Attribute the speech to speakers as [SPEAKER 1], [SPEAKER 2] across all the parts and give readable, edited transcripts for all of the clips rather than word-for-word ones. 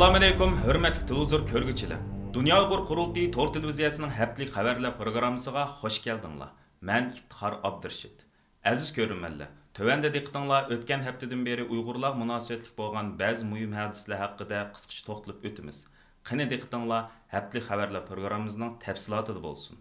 [SPEAKER 1] Assalamu alaykum, hörmətli televizor körgüçiler. Dünya Uyghur Qurultayı Tor televiziyasının həftəlik xəbərlər proqramısına xoş gəldinglar. Mən İftixar Abdurşid. Aziz görünmənlər, tövəndə diqqətinizlər ötən həftədən beri Uyğurlar münasibətlik bolğan bəzi mühim hadisə haqqında qısqaça toxtalıb ötümüz. Qani diqqətinizlər həftəlik xəbərlər proqramımızın təfsilatı bolsun.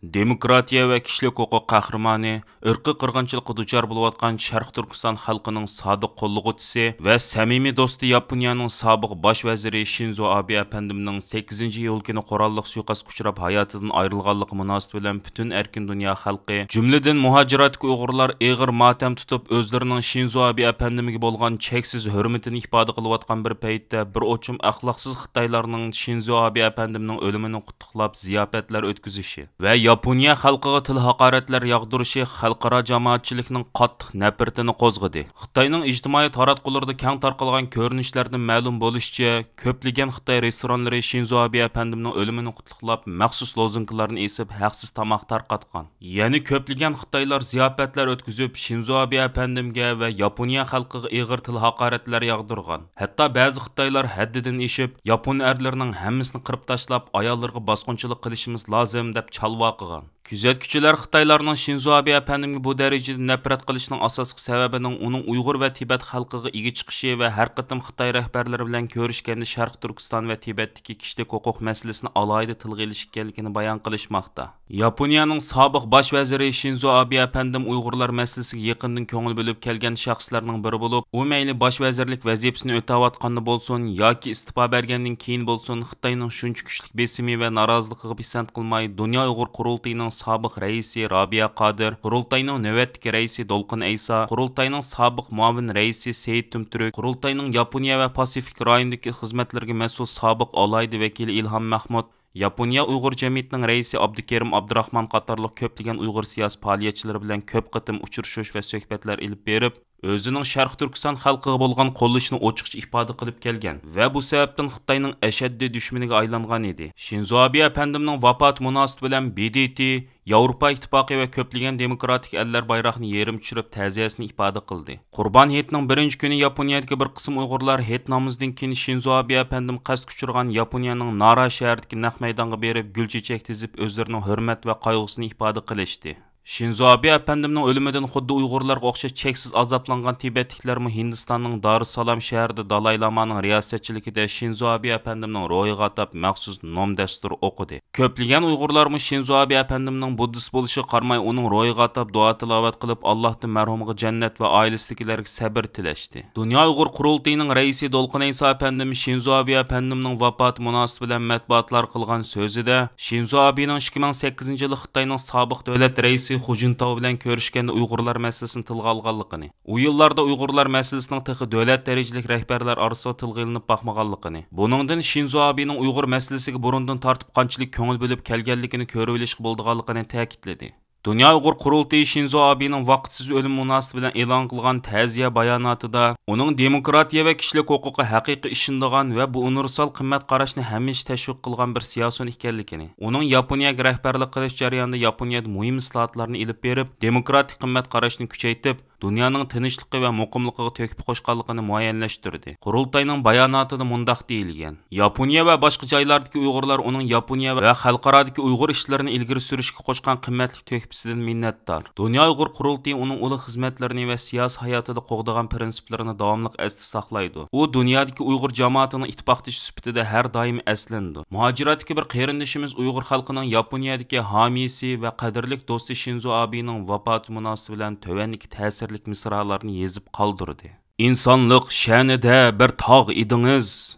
[SPEAKER 1] Demokratiya və kişilik hüquq qəhrəmanı, irqi qırğınçılıqqa duçar bolayotgan Şərq Türkistan xalqının sadiq qollug'uchisi və səmimi do'sti Yaponiyaning sobiq bosh vaziri Shinzo Abe əpəndimning 8-iyul kuni qurolliq suiqasdga uchrab hayotidan ayrilganligi munosabati bilan butun erkin dunyo xalqi, jumladan muhojiratga Uyg'urlar ig'ir motam tutib o'zlarining Shinzo Abe əpəndimiga bo'lgan cheksiz hurmatini ifoda qilayotgan bir paytda bir o'chim axloqsiz Xitoylarning Shinzo Abe əpəndimning o'limini qutlab ziyofatlar o'tkazishi və Yaponiya xalqiga til haqoratlar yağdırışı xalqaro jamoatchilikning qattiq nafratini qo'zg'adi. Xitoyning ijtimoiy taratqularida keng tarqalgan ko'rinishlardan ma'lum bo'lishicha, ko'plagan Xitoy restoranlari Shinzo Abe əpəndimning o'limini qutlab maxsus lozunkalarni esib haqsiz tomoq tarqatgan. Ya'ni ko'plagan Xitoylar ziyofatlar o'tkazib Shinzo Abe əpəndimga va Yaponiya xalqiga ig'ir til haqoratlar yağdırgan. Hatto ba'zi Xitoylar haddidan eshib, Yapon erlarining hammasini qirib tashlab, ayollarga bosqinchilik qilishimiz lozim deb chalvoq qilgan. Kuzatuvchilar Xitoylarning Shinzo Abe əpəndimga bu darajada nafrat qilishining asosiy sababining uning Uyg'ur va Tibet xalqiga ega chiqishi va har qatim Xitoy rahbarlari bilan ko'rishganda Sharq Turkiston va Tibetdagi kishilik huquq masalasini alohida tilga olish ekanligini bayon qilishmoqda. Yaponiyaning sobiq bosh vaziri Shinzo Abe əpəndim Uyg'urlar masalasiga yaqindan ko'ngil bo'lib kelgan shaxslarning biri bo'lib, u mayli bosh vazirlik vazifasini o'tayotganda bo'lsin yoki istifa bergandan keyin bo'lsin, Xitoyning shuncha kuchli besimi va noroziligiga pisand qilmay Dunyo Uyg'ur Qurultayining sobiq raisi Rabia Qodir, Qurultayning navbatdagi raisi Dolqin Aysa, Qurultayning sobiq muavin raisi Seyit Tumturk, Qurultayning Yaponiya va Pasifik rayonidagi xizmatlarga mas'ul sobiq alayda vakili Ilham Mahmud, Yaponiya Uyg'ur jamiyatining raisi Abdukerim Abdurahmon qatorliq ko'plagan Uyg'ur siyosiy faoliyatchilari bilan ko'p qatim uchrashuv va suhbatlar olib berib, o'zining Sharq Turkiston xalqiga bo'lgan qo'llashini ochiqcha ifoda qilib kelgan va bu sababdan Xitoyning ashaddiy dushmaniga aylangan edi. Shinzo Abe əpəndimning vafoti munosabati bilan BDT, Yevropa İttifaqı və köplagan demokratik ellər bayrağını yerim tushirib ta'ziyasini ifoda qildi. Qurban hayitining birinchi kuni Yaponiyadagi bir qism Uyg'urlar hayit namozidan keyin Shinzo Abe əpəndim qasd kuchirgan Yaponiyaning Nara shahridagi naq maydonga berib gul chechak tizib o'zlarining hurmat va qayg'usini ifoda qilishdi. Shinzo Abe əpəndimning o'limidan xuddi Uyg'urlarga o'xshash cheksiz azoblangan Tibetliklarmi Hindistonning Darussalam shahrida Dalay Lamaning riyosatchiligida Shinzo Abe əpəndimning ro'yiga atab maxsus nom dastur o'qidi. Ko'plagan Uyg'urlarmi Shinzo Abe əpəndimning buddist bo'lishiga qaramay uning ro'yiga atab duo tilovat qilib Allohdan marhumiga jannat va oilasidagilarga sabr tilashdi. Dunyo Uyg'ur Qurultayining raisi Dolqin Aysa əpəndim Shinzo Abe əpəndimning vafoti munosabati bilan matbuotlar qilgan so'zida Shinzo Abening 2008-yili Xitoyning sobiq davlat raisi Hu Jintao bilan ko'rishganda Uyg'urlar masalasini tilga olganligini, u yillarda Uyg'urlar masalasining texi davlat darajalik rahbarlar orasida tilga ilinib boqmaganligini, buningdan Shinzo Abening Uyg'ur masalasiga burundan tortib qanchalik ko'ngil bo'lib kelganligini ko'rib olishga bo'lganligini ta'kidladi. Dunyo Uyg'ur Qurultayi Shinzo Abening vaqtsiz o'limi munosabati bilan e'lon qilgan ta'ziya bayonotida uning demokratiya va kishilik huquqiga haqiqiy ishonadigan va bu universal qimmat qarashni hamisha tashviq qilgan bir siyosiy ekanligini, uning Yaponiyaga rahbarlik qilish jarayonida Yaponiyada muhim islohotlarni ilib berib, demokratik qimmat qarashni kuchaytirib, dunyoning tinchligi va muqimligiga to'kib qo'shganligini muayyanlashtirdi. Qurultayning bayonotida mundaq deyilgan: Yaponiya va boshqa joylardagi Uyg'urlar uning Yaponiya va xalqarodagi Uyg'ur ishlarini ilgari surishga qo'shgan qimmatli to'kpisidan minnatdor. Dunyo Uyg'ur Qurultayi uning ulug' xizmatlarini va siyosiy hayotida qo'g'dagan prinsiplarini davomli asli saqlaydi. U dunyodagi Uyg'ur jamoatining ittifoqdoshi sifatida har doim aslandi. Muhojiratdagi bir qarindishimiz Uyg'ur xalqining Yaponiyadagi homiysi va qadrlik do'sti Shinzo Abening vafoti munosabati bilan tövandagi ta'sirli misralarni yezib qoldirdi. İnsanlık şanida bir tog' idingiz,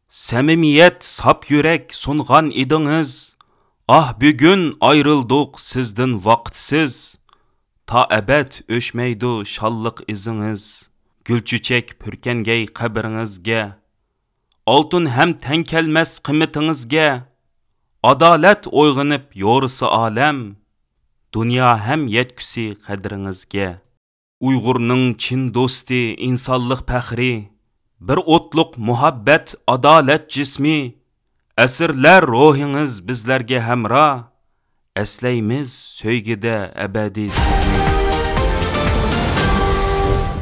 [SPEAKER 1] samimiyat sap yurak sungan idingiz. Ah bugun ayrildik sizdan vaqtsiz, ta abad o'chmaydi shalliq izingiz. Gulchuchak purkangay qabringizga, oltin ham teng kelmas qimmatingizga. Adolat uyg'onib yo'risi olam, dunyo ham yetkusi qadringizga. Uyg'urning chin do'sti, insonlik faxri, bir o'tliq muhabbat, adolat jismi, asrlar ruhingiz bizlarga hamro, eslaymiz so'ygida abadiy sizni.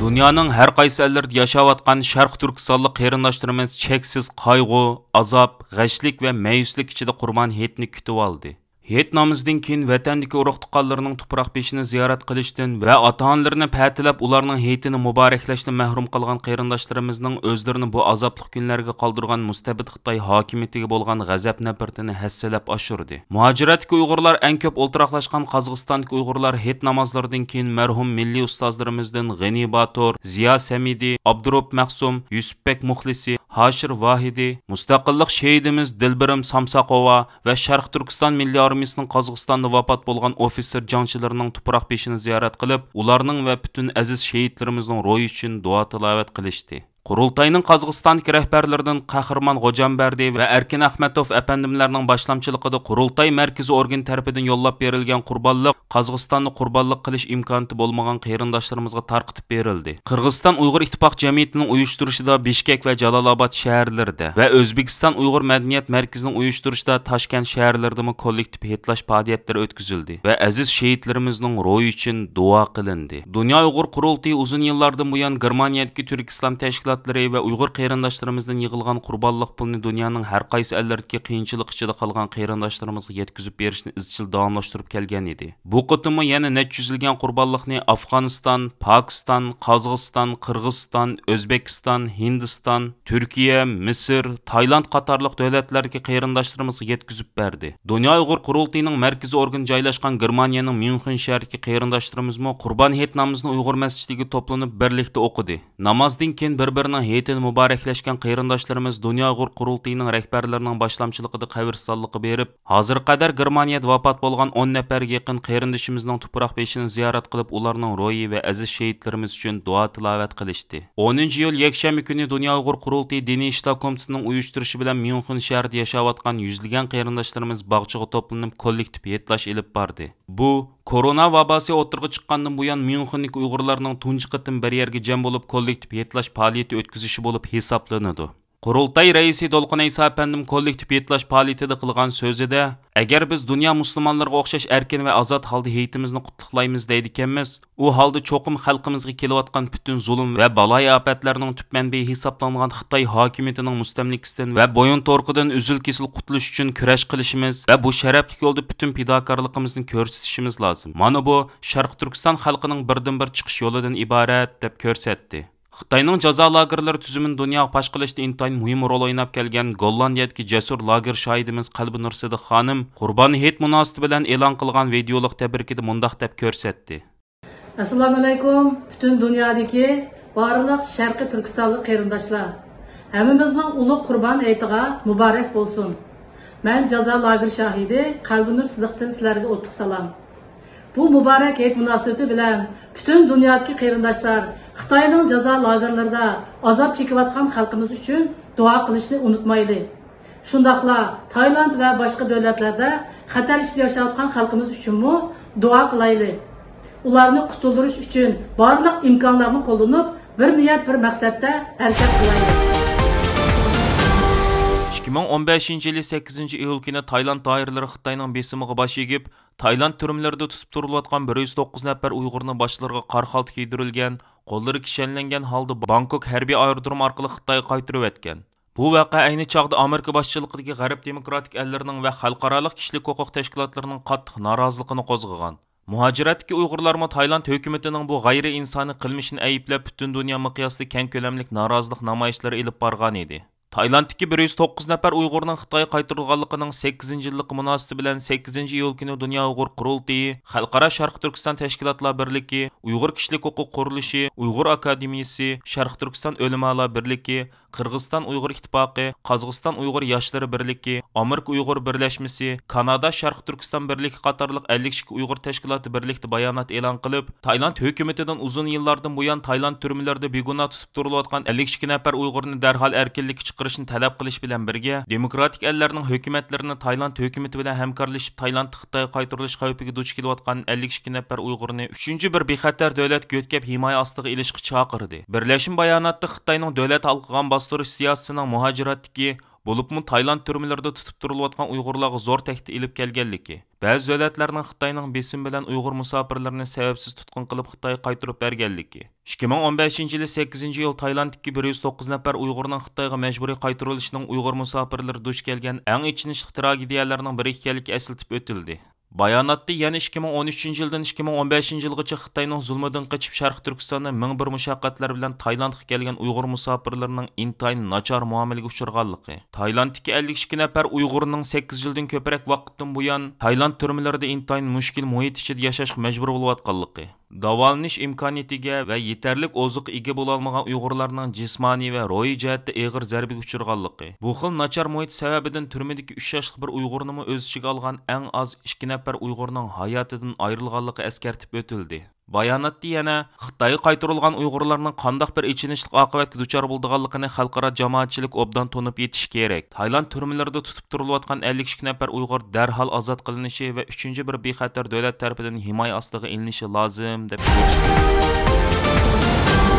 [SPEAKER 1] Dunyoning har qaysi ellarida yashayotgan Sharq Turkistonlik qarindoshlarimiz cheksiz qayg'u, azob, g'ashlik va ma'yuslik ichida Qurbon hayitini kutib oldi. Hayit namozdan keyin vatandagi urug' tuqqanlarning tuproq beshini ziyorat qilishdan va ota-onalarini patilab ularning hayitini muboraklashdan mahrum qolgan qarindoshlarimizning o'zlarini bu azobli kunlarga qoldirgan mustabid Xitoy hokimiyatiga bo'lgan g'azab nafratini hassalab oshirdi. Muhojiratdagi Uyg'urlar eng ko'p o'ltiraqlashgan Qozog'istondagi Uyg'urlar hayit namozlaridan keyin marhum milliy ustozlarimizdan G'ani Batur, Ziyo Samidi, Abdurob Maqsum, Yusufbek Muxlisi, Hashir Vahidi, mustaqillik shahidimiz Dilbirim Samsaqova va Sharq Turkiston milliy armiyasining Qozog'istonda vafot bo'lgan ofitser jangchilarining tuproq beshini ziyorat qilib, ularning va butun aziz shahidlarimizning ro'yi uchun duo tilovat qilishdi. Qurultayning Qozog'istondagi rahbarlaridan Qahramon G'ojanbardi va Erkin Ahmetov apandimlarning boshlamchiligida Qurultay markaziy organ tarafidan yo'llab berilgan qurbonlik Qozog'istonni qurbonlik qilish imkoniyati bo'lmagan qarindoshlarimizga tarqitib berildi. Qirg'iziston Uyg'ur ittifoq jamiyatining uyushtirishida Bishkek va Jalolobod shaharlarida va O'zbekiston Uyg'ur madaniyat markazining uyushtirishida Toshkent shaharlarida kollektiv hayitlash faoliyatlari o'tkazildi va aziz shahidlarimizning ro'yi uchun duo qilindi. Dunyo Uyg'ur qurultayi uzun yillardan buyon Germaniyadagi Turk islom tashkilotlari va Uyg'ur qarindoshlarimizdan yig'ilgan qurbonlik pulini dunyoning har qaysi ellardagi qiyinchilik ichida qolgan qarindoshlarimizga yetkazib berishni izchil davomlashtirib kelgan edi. Bu qatımı yana necha yuzilgan qurbonlikni Afg'oniston, Pokiston, Qozog'iston, Qirg'iziston, O'zbekiston, Hindiston, Turkiya, Misr, Tayland qatorliq davlatlarga qarindoshlarimiz yetkazib berdi. Dunyo Uyg'ur qurultayining markaziy organ joylashgan Germaniyaning Myunxen shahriga qarindoshlarimiz Qurbon hayit namozini Uyg'ur masjidiga to'planib birlikda o'qidi. Namozdan keyin bir-birining hayitini muboraklashgan qarindoshlarimiz Dunyo Uyg'ur qurultayining rahbarlarining boshlamchiligida qabristonlikqa berib, hozir qadar Germaniyada vafot bo'lgan 10 nafarga yaqin qarindishimizning tuproq beshini ziyorat qilib, ularning ro'yi va aziz shahidlarimiz uchun duo tilovat qilishdi. 10-iyul yakshanba kuni Dunyo Uyg'ur qurultayi diniy ishlar komitetining uyushtirishi bilan Myunxen shahrida yashayotgan yuzlagan qarindoshlarimiz bog'chaga to'planib kollektiv hayitlash olib bordi. Bu korona vabosi o'tirg'i chiqqandan buyon Myunxendagi Uyg'urlarning tunji qitim bir yerga jam bo'lib kollektiv hayitlash faoliyati o'tkazishi bo'lib hisoblanadi. Qurultay raisi Dolqin Aysa apandim kollektiv hayitlash faoliyatida qilgan so'zida, agar biz dunyo musulmonlarga o'xshash erkin va ozod holda hayitimizni qutluqlaymiz deydikanmiz, u holda cho'qim xalqimizga kelayotgan butun zulm va baloy ofatlarning tub manbai hisoblangan Xitoy hokimiyatining mustamlikasidan va bo'yin to'rqidan uzil-kesil qutulish uchun kurash qilishimiz va bu sharafli yo'lda butun fidokorligimizni ko'rsatishimiz lozim. Mana bu Sharq Turkiston xalqining birdan-bir chiqish yo'lidan iborat deb ko'rsatdi. Xitoyning jazo lagerlari tuzumini dunyoga pash qilishda intayin muhim rol o'ynab kelgan Gollandiyadagi jasur lager shohidimiz Qalbi Nur Sidiq xonim Qurbon hayit munosabati bilan e'lon qilgan videolik tabrikida mundaq deb ko'rsatdi.
[SPEAKER 2] Assalomu alaykum, butun dunyodagi barliq Sharqiy Turkistonlik qarindoshlar. Hammamizning ulug' Qurbon hayitiga muborak bo'lsin. Men jazo lager shohidi Qalbi Nur Sidiqdan sizlarga o'ttiq salom. Bu mübarek hayit münasebeti bilen bütün dünyadaki qarindoshlar Xitoyning jazo lagerlarida azob chekayotgan xalqimiz uchun duo qilishni unutmayli. Shundaqla Tayland va boshqa davlatlarda xatar ichida yashayotgan xalqimiz uchunmi duo qilayli. Ularni qutuldirish uchun barliq imkonlarni qo'llanib, bir niyat bir maqsadda harakat qilayli.
[SPEAKER 1] 2015-yili 8-iyul kuni Tayland doiralari Xitoyning besimiga bosh egib, Tayland turmlarida tutib turilayotgan 109 nafar Uyg'urni boshlariga qor xalti kiydirilgan, qo'llari kishanlangan holda Bangkok harbiy aerodrom orqali Xitoyga qaytirib o'tgan. Bu voqea ayni chog'da Amerika boshchiligidagi G'arb demokratik ellarning va xalqaro kishilik huquq tashkilotlarining qattiq noroziligini qo'zg'agan. Muhojiratdagi Uyg'urlarmi Tayland hukumatining bu g'ayri insoniy qilmishini ayblab butun dunyo miqyosida keng ko'lamli norozilik namoyishlari olib borgan edi. Taylanddagi 109 nafar Uyg'urning Xitoyga qaytarilganligining 8-yilligi munosabati bilan 8-iyul kuni Dunyo Uyg'ur qurultayi, Xalqaro Sharq Turkiston tashkilotlar birligi, Uyg'ur kishilik huquq qurilishi, Uyg'ur akademiyasi, Sharq Turkiston ulamolar birligi, Qirg'iziston Uyg'ur ittifoqi, Qozog'iston Uyg'ur yoshlari birligi, Amerika Uyg'ur birlashmasi, Kanada Sharq Turkiston birligi qatorliq 52 Uyg'ur tashkiloti birlikda bayonot e'lon qilib, Tayland hukumatidan uzun yillardan buyon Tayland turmalarida begunoh tutib turilayotgan 52 nafar Uyg'urni darhol erkinlikka chiqarishni talab qilish bilan birga, demokratik ellarning hukumatlarini Tayland hukumati bilan hamkorlashib Taylandni Xitoyga qaytarilish xavfiga duch kelayotgan 52 nafar Uyg'urni 3-chi bir bexatar davlatga o'tkab himoya ostiga ilishga chaqirdi. Birlashma bayonotda Xitoyning davlat halqigan bostirish siyosatining muhojiratdagi Bo'libmi Tayland türmelerinde tutup turilayotgan Uyg'urlarga zo'r tehdit ilib kelganligi. Ba'zi davlatlarning Xitoyning besim bilan Uyg'ur musofirlarini sababsiz tutqun qilib Xitoyga qaytarib berganligi. 2015-yili 8-iyul Taylanddagi 109 nafar Uyg'urning Xitoyga majburiy qaytarilishining Uyg'ur musofirlari duch kelgan eng ichinishli tragediyalarning biri ekanligi eslatib o'tildi. Bayonotda yana 2013-yildan 2015-yilgacha Xitoyning zulmidan qochib Sharq Turkistonda ming bir mushaqqatlar bilan Taylandga kelgan Uyg'ur musofirlarining intayin nachar muomalaga uchraganligi. Taylanddagi 52 nafar Uyg'urning 8 yildan ko'proq vaqtdan buyon Tayland turmalarida intayin mushkil muhit ichida yashashga majbur bo'layotganligi. Davolanish imkoniyatiga va yetarlik oziq ega bo'la olmagan Uyg'urlarning jismoniy va ro'yi jihatda og'ir zarbaga uchraganligi. Bu xil nachar muhit sababidan turmadagi 3 yoshli bir Uyg'urnimi o'z ichiga olgan eng az 2 nafar Uyg'urning hayotidan ayrilganligi eskartib o'tildi. Bayonotda yana Xitoyga qaytarilgan Uyg'urlarning qanday bir ichinishli oqibatga duchor bo'lganligini xalqaro jamoatchilik obdan tonib yetishi kerak. Tayland turmalarida tutib turilayotgan 52 nafar Uyg'ur darhol ozod qilinishi va 3-chi bir bexatar davlat tarafidan himoya ostiga ilinishi lozim deb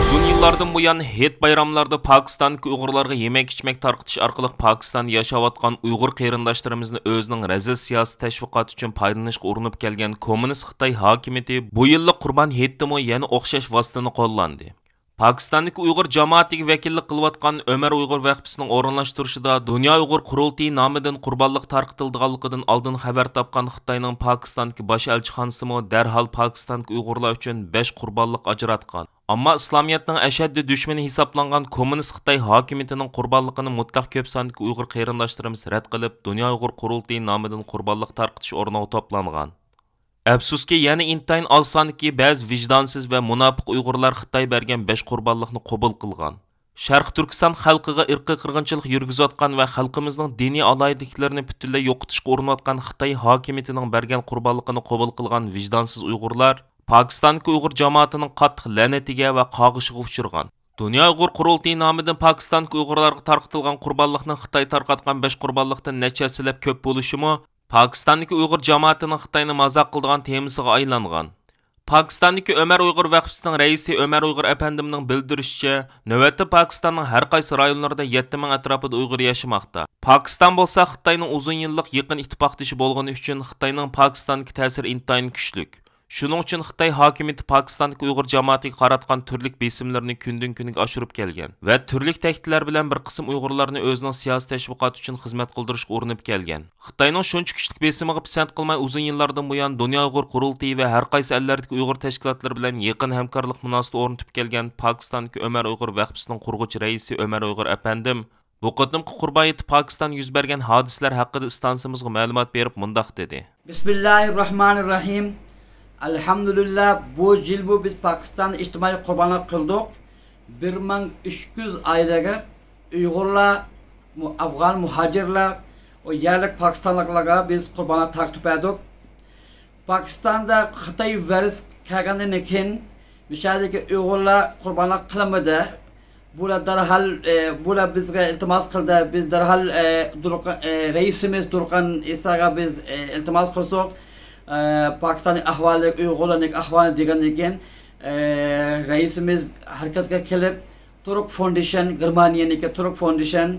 [SPEAKER 1] uzun yillardan buyon het bayramlarda Pokistondagi Uyg'urlarga yemek-ichmek tarqitish orqali Pokistonda yashayotgan Uyg'ur qarindoshlarimizni o'zining razil siyosiy tashviqot uchun foydalanishga urinib kelgan kommunist Xitoy hokimiyati bu yillik Qurban hayitida yana o'xshash vositani qo'llandi. Pokistondagi Uyg'ur jamoatiga vakillik qilayotgan Ömer Uyg'ur vaqfisining o'rinlashtirishida Dunyo Uyg'ur qurultiyi nomidan qurbonlik tarqitilganligidan oldin xabar topgan Xitoyning Pokistondagi bosh elchixonasi darhol Pokistondagi Uyg'urlar uchun 5 qurbonlik ajratgan. Ammo islomiyatning ashaddiy dushmani hisoblangan kommunist Xitoy hokimiyatining qurbonligini mutlaq ko'p sondagi Uyg'ur qarindoshlarimiz rad qilib, Dunyo Uyg'ur qurultiyi nomidan qurbonlik tarqitish o'rniga to'plangan. Afsuski yana intayin oz sondagi ba'zi vijdonsiz va munofiq Uyg'urlar Xitoy bergan 5 qurbonlikni qabul qilgan. Sharq Turkiston xalqiga irqiy qirg'inchilik yurgizayotgan va xalqimizning diniy alaydiklarini butunlay yo'qotishga urinayotgan Xitoy hokimiyatining bergan qurbonligini qabul qilgan vijdonsiz Uyg'urlar Pokistondagi Uyg'ur jamoatining qattiq la'natiga va qog'ishiga uchragan. Dunyo Uyg'ur qurultiyi nomidan Pokistondagi Uyg'urlarga tarqatilgan qurbonlikning Xitoy tarqatgan 5 qurbonlikdan nechasilab ko'p bo'lishimi Pokistondagi Uyg'ur jamoatining Xitoyni mazoq qiladigan temasiga aylangan. Pokistondagi Ömer Uyg'ur vaqfisining raisi Ömer Uyg'ur apandimning bildirishicha, navbatda Pokistonning har qaysi rayonlarida 7 ming atrofida Uyg'ur yashamoqda. Pokiston bo'lsa Xitoyning uzun yillik yaqin ittifoqdoshi bo'lgani uchun Xitoyning Pokistondagi ta'siri intayin kuchli. Shuning uchun Xitoy hokimiyati Pokistondagi Uyg'ur jamoatiga qaratgan turli besimlarni kundan-kunga oshirib kelgan va turli tahdidlar bilan bir qism Uyg'urlarni o'zining siyosiy tashviqoti uchun xizmat qildirishga urinib kelgan. Xitoyning shuncha kuchli besimiga pisand qilmay uzun yillardan buyon Dunyo Uyg'ur qurultiyi va har qaysi ellardagi Uyg'ur tashkilotlari bilan yaqin hamkorlik munosabati o'rnatib kelgan Pokistondagi Ömer Uyg'ur vaqfisining qurg'uvchi raisi Ömer Uyg'ur apandim bu qatimqi Qurban hayiti Pokiston yuz bergan hodisalar haqida istansimizga ma'lumot berib mundoq dedi.
[SPEAKER 3] Bismillahirrahmanirrahim. Alhamdulillah bu yil biz Pokiston ijtimoiy qurbonlik qildik. 1300 ailaga Uyg'urlar, Afg'on muhojirlar va yerlik Pokistonliklarga biz qurbonlik tartib etdik. Pokistonda Xitoy virus kelgandan keyin mishadagi Uyg'urlar qurbonlik qilinmadi. Bular darhol bular bizga iltimos qildi. Biz darhol raisimiz Durqan Isaga biz iltimos qilsak Pakistan'ın ahvali, Uyg'urlarning ahvoli degandan keyin raisimiz harakatga kelib Turk Foundation, Germaniyaniki Turk Foundation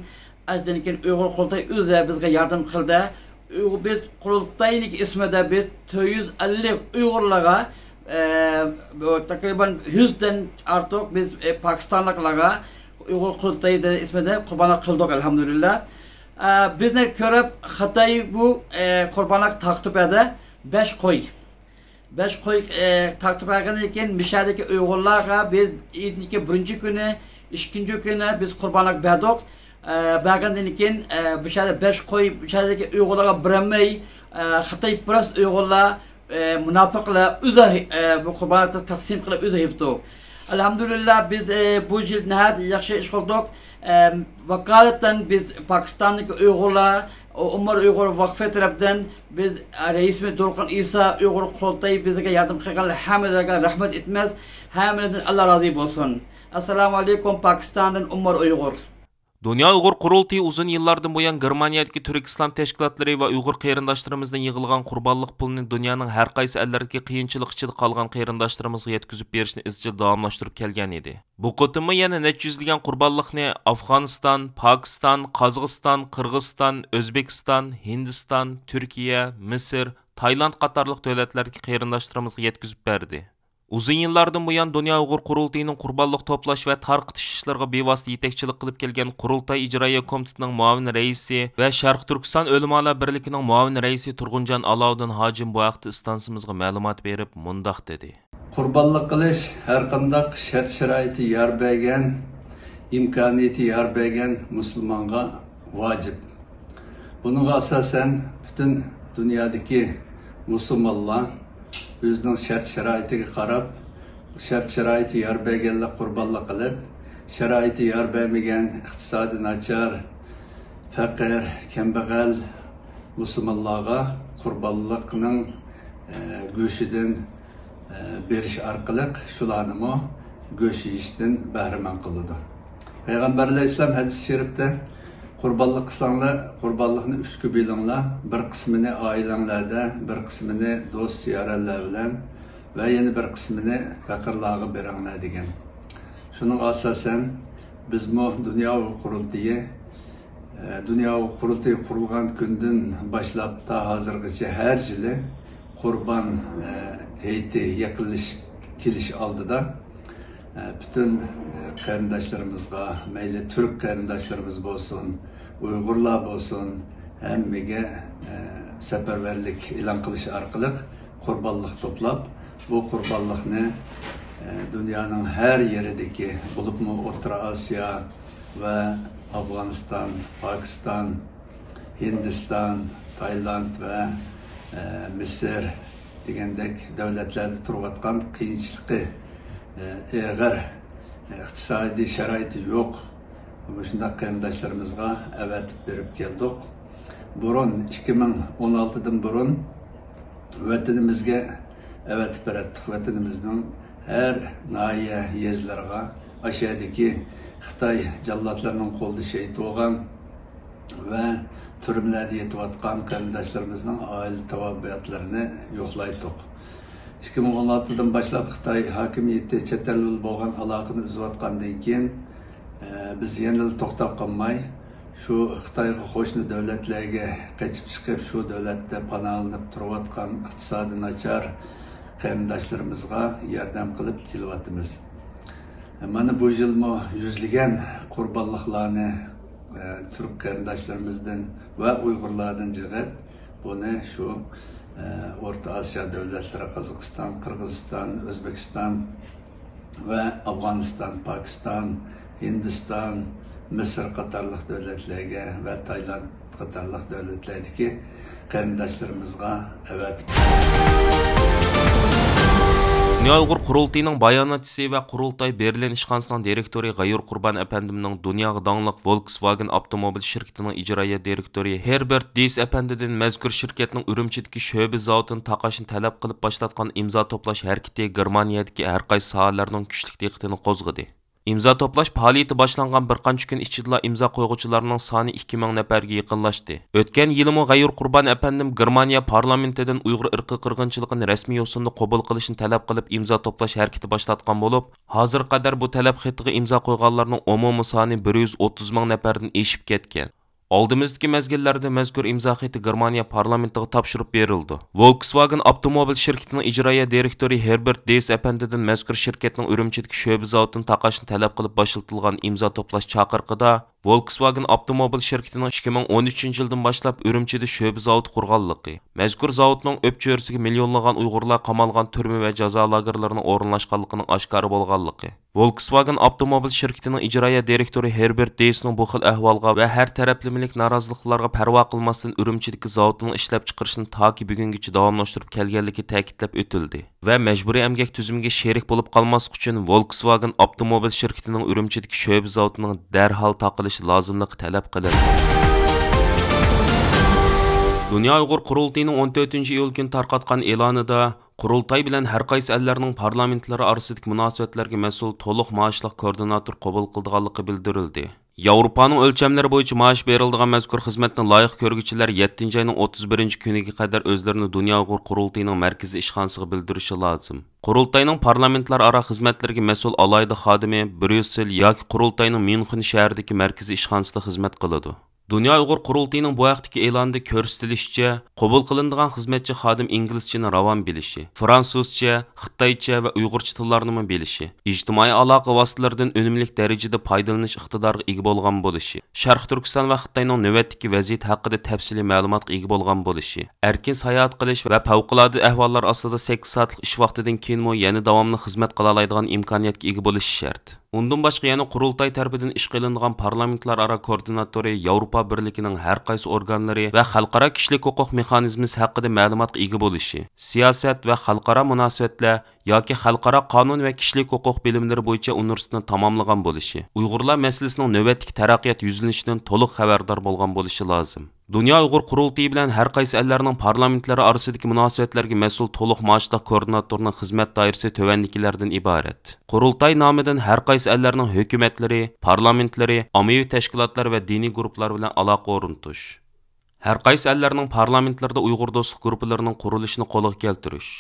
[SPEAKER 3] azdan keyin Uyg'ur qurultayi o'zi bizga yordam qildi. Biz qurultayning ismida biz 450 Uyg'urlarga takriban 100 dan ortiq biz Pokistonliklarga Uyg'ur qurultayi ismida qurbonlik qildik alhamdulillah. Bizni ko'rib Xitoy bu qurbonlik taqdim etdi. 5 qo'y taqdim etgandan keyin mishadagi Uyg'urlarga biz Eidniki 1-kuni, 2-kuni biz qurbonlik berdik. Bergandan keyin mishada 5 qo'y mishadagi Uyg'urlarga biramay Xitoy biroz Uyg'urlar munofiqlar o'zi bu qurbonlikni taqsim qilib o'zi yibdi. Alhamdulillah biz bu yil nihayat yaxshi ish qildik. Vakolatdan biz Pokistondagi Uyg'urlar Umar Uyg'ur vaqfi tarafdan biz raisimiz Durqan Isa Uyg'ur qurultayi bizga yardım qilgan hammalarga rahmat etamiz. Hammalardan Alloh rozi bo'lsin. Assalomu alaykum Pokistondan Umar Uyg'ur.
[SPEAKER 1] Dünya Uyghur Qurultayı uzun yıllardan buyan Germaniyadagi Türk İslam teşkilatları ve Uyghur qarindoshlarımızdan yig'ilgan qurbonlik pulini dunyoning har qaysi ellardagi qiyinchilik ichida qolgan qarindoshlarımizga yetkazib berishni izchil davomlashtirib kelgan edi. Bu qatimmi yana necha yuzlagan qurbonlikni Afg'oniston, Pokiston, Qozog'iston, Qirg'iziston, O'zbekiston, Hindiston, Turkiya, Misr, Tayland qatorliq davlatlarga qarindoshlarımizga yetkazib berdi. Uzun yıllardan buyan Dünya Uyghur Qurultayının qurbonlik toplash ve tarqitish ishlariga bevosita yetakchilik qilib kelgan Qurultay ijroiya komitetining muavin raisi ve Sharq Turkiston O'limalar birligining muavin raisi Turg'unjon Alovuddin hojim bu vaqtda istansimizga ma'lumot berib mundoq dedi.
[SPEAKER 4] Qurbonlik qilish har qanday shart-sharoiti yor bergan, imkoniyati yor bergan musulmonga vojib. Bunga asosan butun dunyodagi musulmonlar o'zining shart-sharoitiga qarab, shart-sharoiti yor berganlar qurbonlik qilib, sharoiti yor bermagan, iqtisodiy nachar, faqir, kambag'al musulmonlarga qurbonlikning go'shidan berish orqali shularni go'sht yeyishdan bahramand qiladi. Payg'ambarlar islom hadis sharifda qurbonlik qilsanglar, qurbonlikni 3 bo'linglar, bir qismini oilanglarda, bir qismini do'st ziyoratlar bilan va yana bir qismini faqirlarga beringlar degan. Shuning asosan bizmo Dünya Uyghur Qurultayı qurilgan kundan boshlab ta hozirgacha har yili Qurban heyti yaqinlashib kelish oldida bütün qarindoshlarımızga, mayli Türk qarindoshlarimiz bo'lsin, Uyg'urlar bo'lsin, hammaga safarbarlik e'lon qilish orqali qurbonlik to'plab, bu qurbonlikni dunyoning har yeridagi, bo'libmi O'rta Osiyo va Afg'oniston, Pokiston, Hindiston, Tayland va Misr degandek davlatlarda turayotgan qiyinchiligi eğer iqtisodiy sharoiti yo'q shunday qarindoshlarımızga avatib berib keldik. Burun 2016'dan burun vatanimizga avatib berdik. Vatanimizning her nahiye yezlarga aşağıdaki Xitoy jallatlarning qo'lida shahid bo'lgan va turmlarda yetayotgan qarindoshlarımızning oila tavabiyatlarini yo'qlaydik. 2016'dan başlap Xitoy hokimiyati chet el bilan bo'lgan aloqani uzayotgandan keyin biz yana to'xtab qolmay shu Xitoyga qo'shni davlatlarga qochib chiqib shu davlatda panohlanib turayotgan iqtisodiy nachar qarindoshlarimizga yordam qilib kelyapmiz. Mana bu yilmi yuzlagan qurbonliklarni Türk qarindoshlarimizdan va Uyg'urlardan jig'ib buni shu Orta Asya devletleri Kazakistan, Kırgızistan, Özbekistan ve Afganistan, Pakistan, Hindistan, Mısır qatarlıq devletlerine ve Tayland qatarlıq devletlerdeki qarindoshlarımızga avatib.
[SPEAKER 1] Dünya Uyghur Qurultayının bayonotchisi ve Qurultay Berlin ishxonasining direktori G'ayur Qurban efendimning dunyoga dangliq Volkswagen avtomobil shirkatining ijroiya direktori Herbert Dies efendidan mazkur shirkatning Urumchidagi sho'ba zavodini taqashni talab qilib boshlatgan imzo to'plash harakati Germaniyadagi har qaysi sohalarning kuchli diqqatini qo'zg'adi. İmza toplash faoliyati boshlangan bir qancha kun ichida imzo qo'yuvchilarning soni 2000 nafarga yaqinlashdi. O'tgan yilmi G'ayur Qurban efendim Germaniya parlamentidan Uyg'ur irqi qirg'inchiligini rasmiy yo'sinda qabul qilishni talab qilib imzo toplash harakati boshlatgan bo'lib, hozir qadar bu talab xatiga imzo qo'yganlarning umumiy soni 130 ming nafardan eshib ketgan. Oldimizdagi mezgillarda mazkur imzo xati Germaniya parlamentiga topshirib berildi. Volkswagen avtomobil shirkatining ijroiya direktori Herbert Dies efendidan mazkur shirkatning Urumchidagi sho'ba zavodini taqashni talab qilib boshiltilgan imzo toplash chaqiriqida Volkswagen avtomobil shirkatining 2013 yildan boshlab Urumchida sho'ba zavod qurganligi, mazkur zavodning o'pchörsiga millionlagan Uyg'urlar qamalgan turma va jazo lagerlarini o'rinlashganligining oshkora bo'lganligi. Volkswagen avtomobil shirkatining ijroiya direktori Herbert Diesning bu xil ahvolga va har taraflamilik noroziliklarga parvo qilmasdan Urumchidagi zavodning ishlab chiqarishini toki bugungacha davomlashtirib kelganligi ta'kidlab o'tildi va majburiy emgak tuzimiga sherik bo'lib qolmaslik uchun Volkswagen avtomobil shirkatining Urumchidagi sho'ba zavodining darhol taqilishi lozimligi talab qilindi. Dünya Uyghur Qurultayının 14 iyul kuni tarqatgan e'lonida Qurultay bilan har qaysi ellarning parlamentlari orasidagi munosabatlarga mas'ul to'liq maoshli koordinator qabul qilganligi bildirildi.
[SPEAKER 5] Yevropaning o'lchamlari bo'yicha maosh beriladigan mazkur xizmatni loyiq ko'rguvchilar 7 oyning 31 kuniga qadar o'zlarini Dunyo Uyg'ur qurultayining markaziy ishxonasiga bildirishi lozim. Qurultayning parlamentlararo xizmatlarga mas'ul alayda xodimi Bryussel yoki qurultayning Myunxen shahridagi markaziy ishxonasida xizmat qiladi. Dunyo Uyg'ur qurultayining bu vaqtdagi e'lonida ko'rsatilishicha, qabul qilinadigan xizmatchi xodim inglizchani ravon bilishi, fransuzcha, xitoycha va uyg'urcha tillarni bilishi, ijtimoiy aloqa vositalaridan unumli darajada foydalanish iqtidoriga ega bo'lgan bo'lishi, Sharq Turkiston va Xitoyning navbatdagi vaziyat haqida tafsiliy ma'lumotga ega bo'lgan bo'lishi, erkin sayohat qilish va favqulodda ahvollar ostida 8 soatlik ish vaqtidan keyinmi yana davomli xizmat qila oladigan imkoniyatga ega bo'lishi shart. Undan boshqa yana qurultay tarafidan ish qilinadigan parlamentlararo koordinatori Yevropa Birligining har qaysi organlari va xalqaro kishilik huquq mexanizmi haqida ma'lumotga ega bo'lishi, siyosat va xalqaro munosabatlar yoki xalqaro qonun va kishilik huquq bilimlari bo'yicha universitetni tamomlagan bo'lishi, Uyg'urlar masalasining navbatdagi taraqqiyot yuzlanishidan to'liq xabardor bo'lgan bo'lishi lozim. Dunyo Uyg'ur qurultayi bilan har qaysi ellarning parlamentlari orasidagi munosabatlarga mas'ul to'liq maoshli koordinatorning xizmat doirasi tovandikilardan iborat. Qurultay nomidan har qaysi ellarning hukumatlari, parlamentlari, ommaviy tashkilotlar va diniy guruhlar bilan aloqa o'rnatish. Har qaysi ellarning parlamentlarida Uyg'ur do'stlik guruhlarining qurilishini qo'lga keltirish.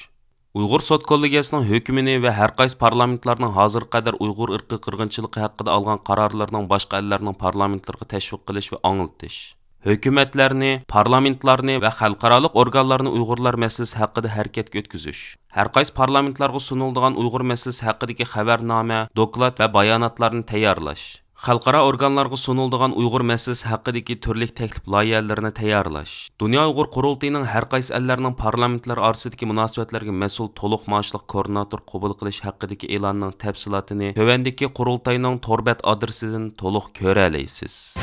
[SPEAKER 5] Uyg'ur sud kollegiyasining hukmini va har qaysi parlamentlarning hozir qadar Uyg'ur irqi qirg'inchiligi haqida olgan qarorlarning boshqa ellarning parlamentlariga tashviq qilish va anglatish. Hökumətlərini, parlamentlarni və xalqaralıq organlarni Uyğurlar məsələsi haqqında hərəkətə ötküzüş. Hər qaysı parlamentlarga sunulduğan Uyğur məsələsi haqqındakı xəbərnamə, doklad və bayanatlarını tayarlaş. Xalqara organlarga sunulduğan Uyğur məsələsi haqqındakı türlük təklif layihələrini tayarlaş. Dünya Uyğur qurultayının hər qaysı əllərinin parlamentlər arasındakı münasibətlərə məsul toluq maaşlıq koordinator qəbul qilish haqqındakı elanның təfsilatını tövəndəki qurultayının torbət adresindən toluq görə alaysiz.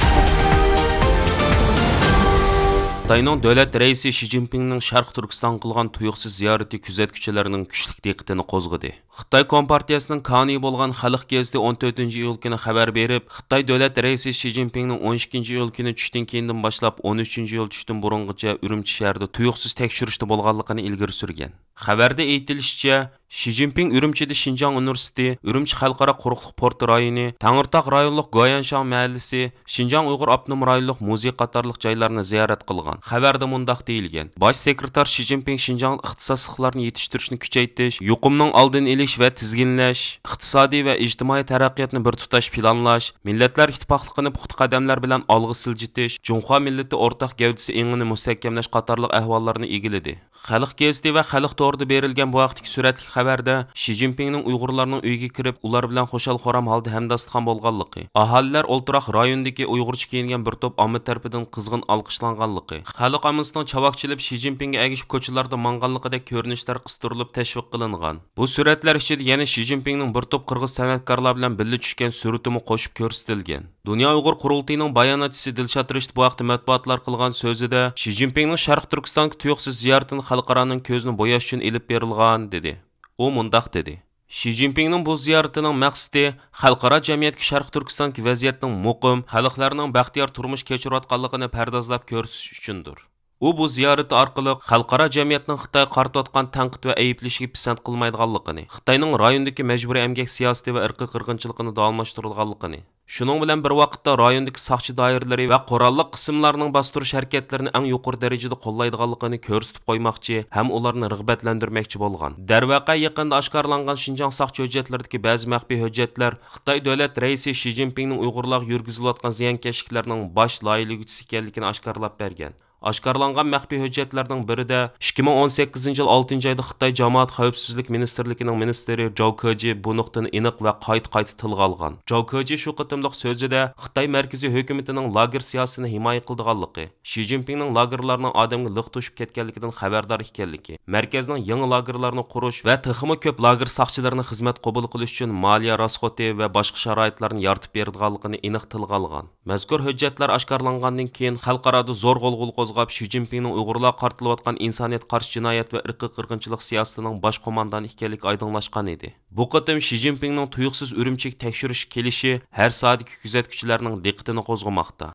[SPEAKER 5] Xitoyning davlat raisi Xi Jinpingning Sharq Turkiston qilgan tuyuqsiz ziyorati kuzatuvchilarining kuchli diqqatini qo'zg'adi. Xitoy Kompartiyasining koni bo'lgan Xalq gazeti 14-iyul kuni xabar berib, Xitoy davlat raisi Xi Jinpingning 12-iyul kuni tushdan keyindan boshlab 13-iyul tushdan burungacha Urumchi shahrida tuyuqsiz tekshirishda bo'lganligini ilgari surgan. Xabarda aytilishicha, Xi Jinping Urumchida Xinjiang Universiteti, Urumchi xalqaro quruqlik porti rayoni, Tangirtaq rayonluq Goyanshan mahallasi, Xinjiang Uyg'ur avtonom rayonluq muzey qatorliq joylarni ziyorat qilgan. Xabarda mundaq deyilgan: Bosh sekretar Xi Jinping Xinjiang ixtisosliqlarini yetishtirishni kuchaytirish, yuqumning oldini olish va tizginlash, iqtisodiy va ijtimoiy taraqqiyotni bir tutash planlash, millatlar ittifoqligini puxta qadamlar bilan olg'a siljitish, Junxo millati o'rtaq gavdasi engini mustahkamlash qatorliq ahvollarni egiladi. Xalq gazeti va Xalq to'g'rida berilgan bu vaqtdagi suratli xabarda Xi Jinpingning Uyg'urlarning uyiga kirib, ular bilan xo'shal-xo'ram holda hamdastlik bo'lganligi, aholilar o'ltiroq rayondagi Uyg'urcha kiyingan bir to'p omma tarafidan qizg'in olqishlanganligi, xalq ommasining chavoqchilib Xi Jinpingga agishib ko'chalarda manganligidek ko'rinishlar qistirilib tashviq qilingan. Bu suratlar ichida yana Xi Jinpingning bir to'p qirg'iz san'atkorlar bilan birga tushgan suratimi qo'shib ko'rsatilgan. Dunyo Uyg'ur qurultayining bayonotchisi Dilshod Rishit bu vaqtda matbuotlar qilgan so'zida Xi Jinpingning Sharq Turkistonga tuyuqsiz ziyoratini xalqaroning ko'zini bo'yash uchun elib berilgan dedi. U mundaq dedi: Xi Jinpingning bu ziyaratining maqsadi xalqaro jamiyatga Sharq Turkistondagi vaziyatning muqim, xalqlarning baxtiyor turmush kechirayotganligini pardozlab ko'rsatish uchundir. U bu ziyarati orqali xalqaro jamiyatning Xitoy qaratayotgan tanqid va ayblashiga pisand qilmaydiganligini, Xitoyning rayondagi majburiy emgak siyosati va irqiy qirg'inchiligini davomlashtirganligini, shuning bilan bir vaqtda rayondagi soqchi doiralari va qurolli qismlarning bostirish harakatlarini eng yuqori darajada qo'llaydiganligini ko'rsatib qo'ymoqchi ham ularni rag'batlantirmoqchi bo'lgan. Darvaqa yaqinda oshkorlangan Xinjiang soqchi hujjatlaridagi ba'zi maxfiy hujjatlar Xitoy davlat raisi Xi Jinpingning Uyg'urlarga yurgizilayotgan ziyonkashliklarning bosh loyihalaguvchisi ekanligini oshkorlab bergan. Oshkorlangan maxfiy hujjatlarning birida 2018-yil 6-oyda Xitoy jamoat xavfsizlik ministrligining ministri Zhao Keji bu nuqtani aniq va qayta tilga olgan. Zhao Keji shu qitimliq so'zida Xitoy markaziy hukumatining lager siyosatini himoya qildiganligi, Xi Jinpingning lagerlarning odamga liq to'shib ketganligidan xabardor ekanligi, markazning yangi lagerlarni qurish va texmi ko'p lager soqchilarini xizmat qabul qilish uchun moliya rasxoti va boshqa sharoitlarni yaratib berganligini aniq tilga olgan. Mazkur hujjatlar oshkorlangandan keyin xalqaroda zo'r g'ulg'ul Xi Jinpingning Uyg'urlar qartilayotgan insoniyat qarshi jinoyat va irqiy qirg'inchilik siyosatining bosh qo'mondoni ekanligi oydinlashgan edi. Bu qatim Xi Jinpingning tuyuqsiz Urumchiga tekshirish kelishi har soatdagi kuzatuvchilarning diqqatini qo'zg'amoqda.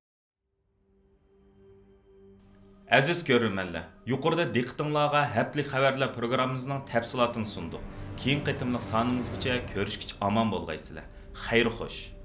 [SPEAKER 1] Aziz ko'ruvchilar, yuqorida diqqatingizga haftalik xabarlar programmamizning tafsilotini sundik. Keyin qitimliq sonimizgacha ko'rishgacha omon bo'lgaysizlar. Xayr xo'sh.